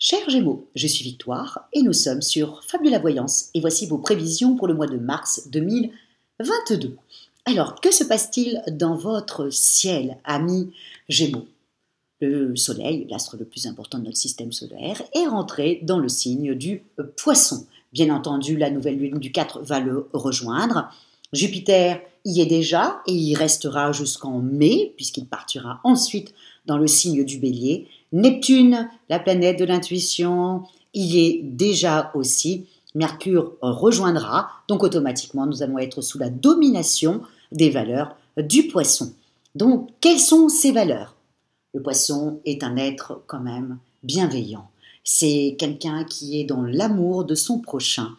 Chers Gémeaux, je suis Victoire et nous sommes sur Fable de la Voyance et voici vos prévisions pour le mois de mars 2022. Alors, que se passe-t-il dans votre ciel, amis Gémeaux? Le Soleil, l'astre le plus important de notre système solaire, est rentré dans le signe du Poisson. Bien entendu, la nouvelle lune du 4 va le rejoindre. Jupiter y est déjà et y restera jusqu'en mai, puisqu'il partira ensuite dans le signe du Bélier. Neptune, la planète de l'intuition, y est déjà aussi. Mercure rejoindra, donc automatiquement nous allons être sous la domination des valeurs du Poisson. Donc, quelles sont ces valeurs? Le Poisson est un être quand même bienveillant. C'est quelqu'un qui est dans l'amour de son prochain.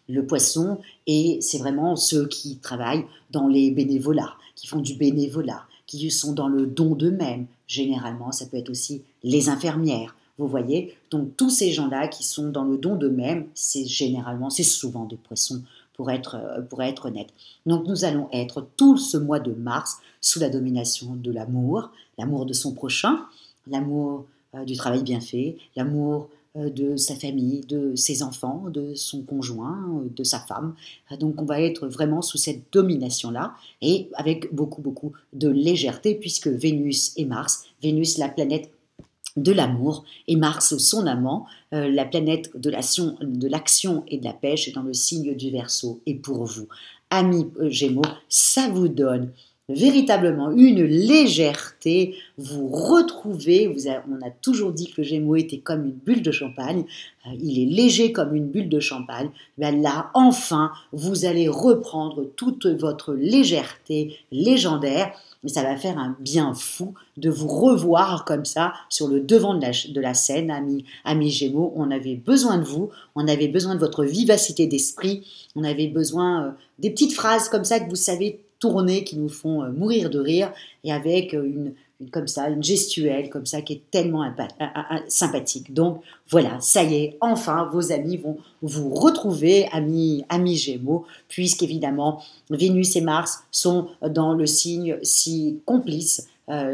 Le Poisson, et c'est vraiment ceux qui travaillent dans les bénévolats, qui font du bénévolat, qui sont dans le don d'eux-mêmes. Généralement, ça peut être aussi les infirmières. Vous voyez, donc tous ces gens-là qui sont dans le don d'eux-mêmes, c'est souvent des Poissons, pour être honnête. Donc nous allons être tout ce mois de mars sous la domination de l'amour de son prochain, l'amour du travail bien fait, l'amour de sa famille, de ses enfants, de son conjoint, de sa femme. Donc on va être vraiment sous cette domination-là et avec beaucoup de légèreté puisque Vénus et Mars, Vénus la planète de l'amour et Mars son amant, la planète de l'action et de la pêche est dans le signe du Verseau. Et pour vous, amis Gémeaux, ça vous donne véritablement une légèreté, vous retrouvez, on a toujours dit que le Gémeaux était comme une bulle de champagne, il est léger comme une bulle de champagne, ben là enfin vous allez reprendre toute votre légèreté légendaire, mais ça va faire un bien fou de vous revoir comme ça sur le devant de la scène, amis Gémeaux. On avait besoin de vous, on avait besoin de votre vivacité d'esprit, on avait besoin des petites phrases comme ça que vous savez tourner, qui nous font mourir de rire, et avec une gestuelle comme ça qui est tellement sympathique. Donc voilà, ça y est, enfin vos amis vont vous retrouver, amis Gémeaux, puisqu'évidemment Vénus et Mars sont dans le signe si complice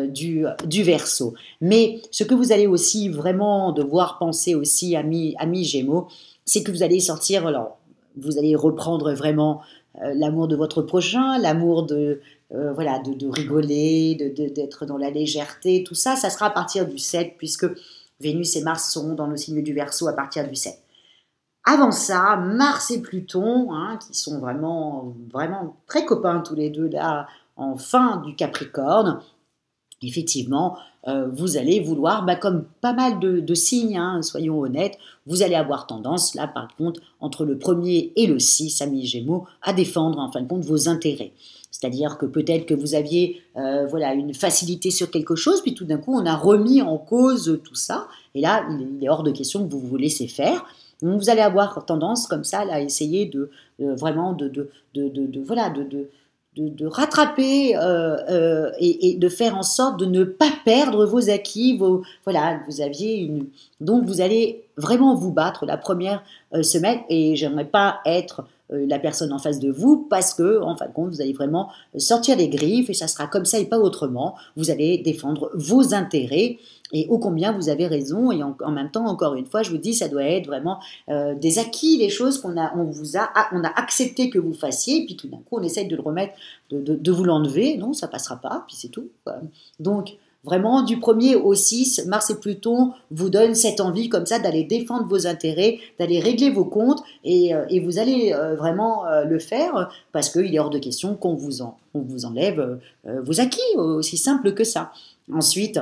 du Verseau. Mais ce que vous allez aussi vraiment devoir penser aussi, amis Gémeaux, c'est que vous allez sortir, alors vous allez reprendre vraiment l'amour de votre prochain, l'amour de rigoler, d'être dans la légèreté, tout ça, ça sera à partir du 7, puisque Vénus et Mars seront dans le signe du Verseau à partir du 7. Avant ça, Mars et Pluton, qui sont vraiment très copains tous les deux là, en fin du Capricorne, effectivement, vous allez vouloir, comme pas mal de signes, soyons honnêtes, vous allez avoir tendance, là par contre, entre le 1er et le 6, amis Gémeaux, à défendre en fin de compte vos intérêts. C'est-à-dire que peut-être que vous aviez une facilité sur quelque chose, puis tout d'un coup on a remis en cause tout ça, et là il est hors de question que vous vous laissez faire. Donc vous allez avoir tendance comme ça à essayer de rattraper et de faire en sorte de ne pas perdre vos acquis. Donc vous allez vraiment vous battre la première semaine, et j'aimerais pas être la personne en face de vous, parce que en fin de compte vous allez vraiment sortir les griffes, et ça sera comme ça et pas autrement. Vous allez défendre vos intérêts, et ô combien vous avez raison, et en même temps, encore une fois, je vous dis, ça doit être vraiment des acquis, les choses qu'on a accepté que vous fassiez, et puis tout d'un coup on essaye de le remettre, de vous l'enlever. Non, ça passera pas, puis c'est tout. Donc vraiment, du 1er au 6, Mars et Pluton vous donnent cette envie comme ça d'aller défendre vos intérêts, d'aller régler vos comptes, et vous allez vraiment le faire, parce qu'il est hors de question qu'on vous enlève vos acquis, aussi simple que ça. Ensuite,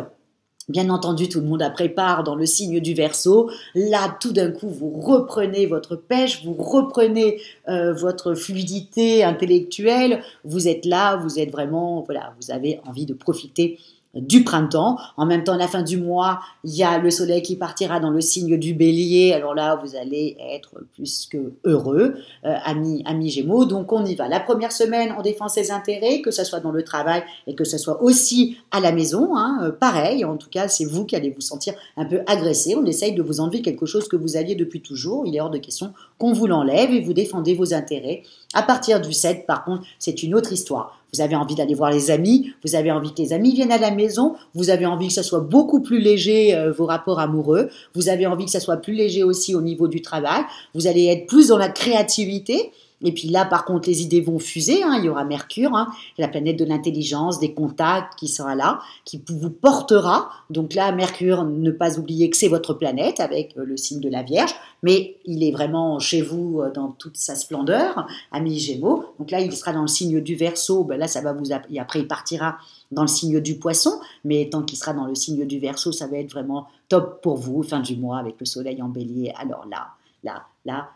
bien entendu, tout le monde prépare dans le signe du Verseau. Là, tout d'un coup, vous reprenez votre pêche, vous reprenez votre fluidité intellectuelle. Vous êtes là, vous êtes vraiment, vous avez envie de profiter du printemps. En même temps, à la fin du mois, il y a le soleil qui partira dans le signe du Bélier. Alors là, vous allez être plus que heureux, amis Gémeaux. Donc on y va. La première semaine, on défend ses intérêts, que ce soit dans le travail et que ce soit aussi à la maison. Pareil, en tout cas, c'est vous qui allez vous sentir un peu agressé. On essaye de vous enlever quelque chose que vous aviez depuis toujours. Il est hors de question qu'on vous l'enlève, et vous défendez vos intérêts. À partir du 7, par contre, c'est une autre histoire. vous avez envie d'aller voir les amis, vous avez envie que les amis viennent à la maison, vous avez envie que ça soit beaucoup plus léger vos rapports amoureux, vous avez envie que ça soit plus léger aussi au niveau du travail, vous allez être plus dans la créativité. Et puis là, par contre, les idées vont fuser. Il y aura Mercure, la planète de l'intelligence, des contacts qui sera là, qui vous portera. Donc là, Mercure, ne pas oublier que c'est votre planète avec le signe de la Vierge, mais il est vraiment chez vous dans toute sa splendeur, ami Gémeaux. Donc là, il sera dans le signe du Verseau. Ben là, ça va et après, il partira dans le signe du Poisson, mais tant qu'il sera dans le signe du Verseau, ça va être vraiment top pour vous, fin du mois, avec le Soleil en Bélier. Alors là,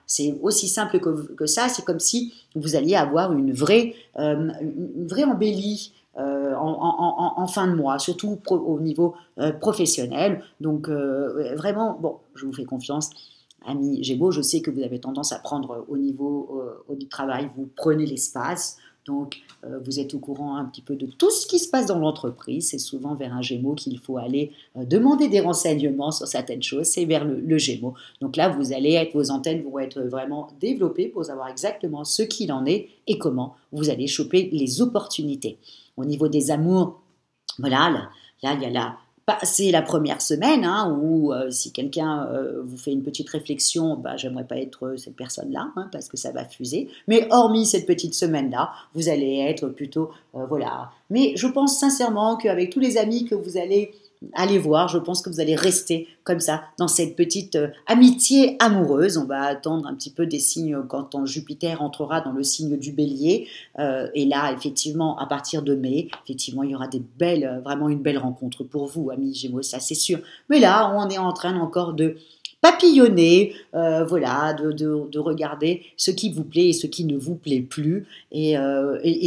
c'est aussi simple que ça. C'est comme si vous alliez avoir une vraie embellie en fin de mois, surtout au niveau professionnel. Donc, vraiment, bon, je vous fais confiance. Amis Gémeaux, je sais que vous avez tendance à prendre au niveau du travail, vous prenez l'espace. Donc, vous êtes au courant un petit peu de tout ce qui se passe dans l'entreprise. C'est souvent vers un Gémeaux qu'il faut aller demander des renseignements sur certaines choses. C'est vers le Gémeaux. Donc là, vos antennes vont être vraiment développées pour savoir exactement ce qu'il en est et comment vous allez choper les opportunités. Au niveau des amours, voilà, là il y a c'est la première semaine où si quelqu'un vous fait une petite réflexion, j'aimerais pas être cette personne-là parce que ça va fuser. Mais hormis cette petite semaine-là, vous allez être plutôt voilà. Mais je pense sincèrement qu'avec tous les amis que vous allez voir, je pense que vous allez rester comme ça dans cette petite amitié amoureuse. On va attendre un petit peu des signes quand Jupiter entrera dans le signe du Bélier. Et là, effectivement, à partir de mai, effectivement, il y aura vraiment une belle rencontre pour vous, amis Gémeaux, ça c'est sûr. Mais là, on est en train encore de papillonner, voilà, de regarder ce qui vous plaît et ce qui ne vous plaît plus. Et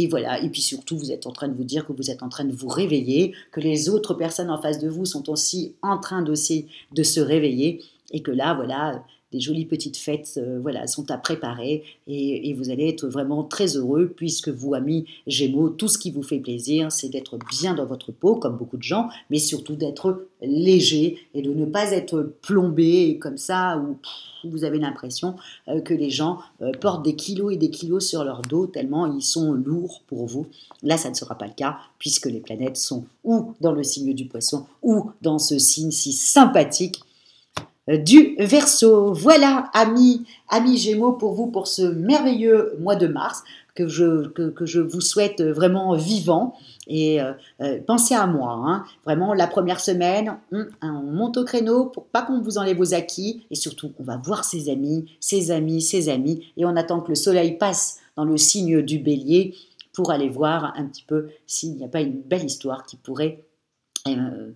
voilà. Et puis surtout, vous êtes en train de vous dire que vous êtes en train de vous réveiller, que les autres personnes en face de vous sont aussi en train de se réveiller. Et que là, voilà, des jolies petites fêtes voilà, sont à préparer et vous allez être vraiment très heureux puisque vous, amis Gémeaux, tout ce qui vous fait plaisir, c'est d'être bien dans votre peau, comme beaucoup de gens, mais surtout d'être léger et de ne pas être plombé comme ça où vous avez l'impression que les gens portent des kilos et des kilos sur leur dos tellement ils sont lourds pour vous. Là, ça ne sera pas le cas puisque les planètes sont ou dans le signe du Poisson ou dans ce signe si sympathique du Verseau. Voilà, amis Gémeaux, pour vous, pour ce merveilleux mois de mars que je vous souhaite vraiment vivant. Et pensez à moi, vraiment, la première semaine, on monte au créneau pour pas qu'on vous enlève vos acquis. Et surtout, on va voir ses amis. Et on attend que le soleil passe dans le signe du Bélier pour aller voir un petit peu s'il n'y a pas une belle histoire qui pourrait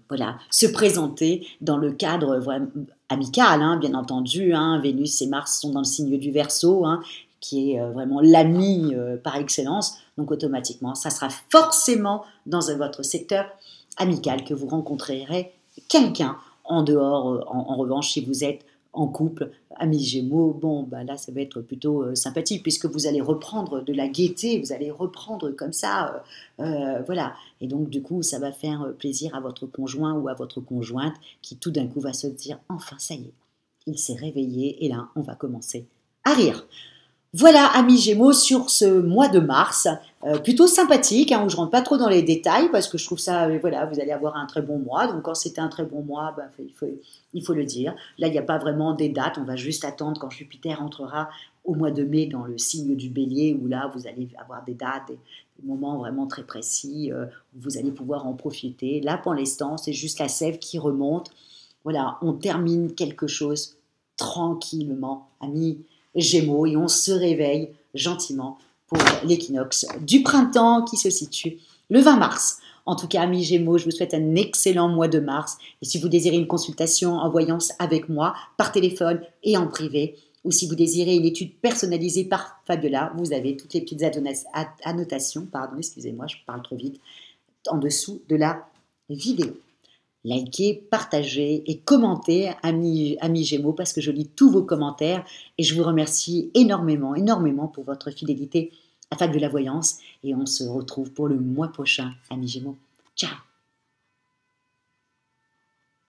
voilà, se présenter dans le cadre vraiment amical, bien entendu. Vénus et Mars sont dans le signe du Verseau, qui est vraiment l'ami par excellence. Donc automatiquement, ça sera forcément dans votre secteur amical que vous rencontrerez quelqu'un. En dehors, en revanche, si vous êtes en couple, amis Gémeaux, là ça va être plutôt sympathique puisque vous allez reprendre de la gaieté, vous allez reprendre comme ça, voilà. Et donc du coup, ça va faire plaisir à votre conjoint ou à votre conjointe qui tout d'un coup va se dire, enfin ça y est, il s'est réveillé et là, on va commencer à rire. Voilà, amis Gémeaux, sur ce mois de mars, plutôt sympathique, où je rentre pas trop dans les détails parce que je trouve ça, voilà, vous allez avoir un très bon mois. Donc quand c'était un très bon mois, il faut le dire. Là, il n'y a pas vraiment des dates, on va juste attendre quand Jupiter entrera au mois de mai dans le signe du Bélier, où là, vous allez avoir des dates, des moments vraiment très précis, où vous allez pouvoir en profiter. Là, pour l'instant, c'est juste la sève qui remonte. Voilà, on termine quelque chose tranquillement, amis Gémeaux, et on se réveille gentiment pour l'équinoxe du printemps qui se situe le 20 mars. En tout cas, amis Gémeaux, je vous souhaite un excellent mois de mars. Et si vous désirez une consultation en voyance avec moi, par téléphone et en privé, ou si vous désirez une étude personnalisée par Fabiola, vous avez toutes les petites annotations, excusez-moi, je parle trop vite, en dessous de la vidéo. Likez, partagez et commentez, amis Gémeaux, parce que je lis tous vos commentaires et je vous remercie énormément pour votre fidélité à Fab de la Voyance. Et on se retrouve pour le mois prochain, amis Gémeaux. Ciao!